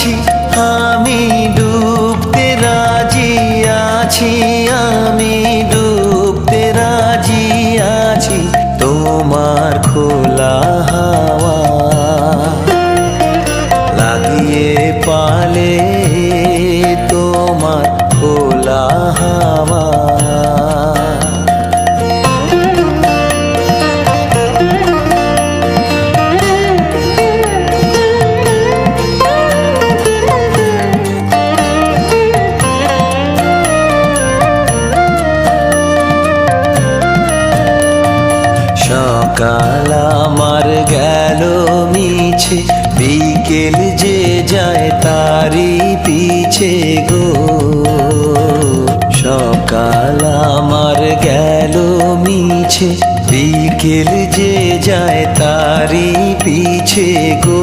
আছি, আমি ডুবতে রাজি আছি, আমি ডুবতে রাজি আছি তোমার খোলা হাওয়া লাগিয়ে পালে, তোমার খোলা হাওয়া। সকাল আমার গেল মিছে, বিকেল যে যায় তারি পিছে গো। সকাল আমার গেল মিছে, বিকেল যে যায় তারি পিছে গো।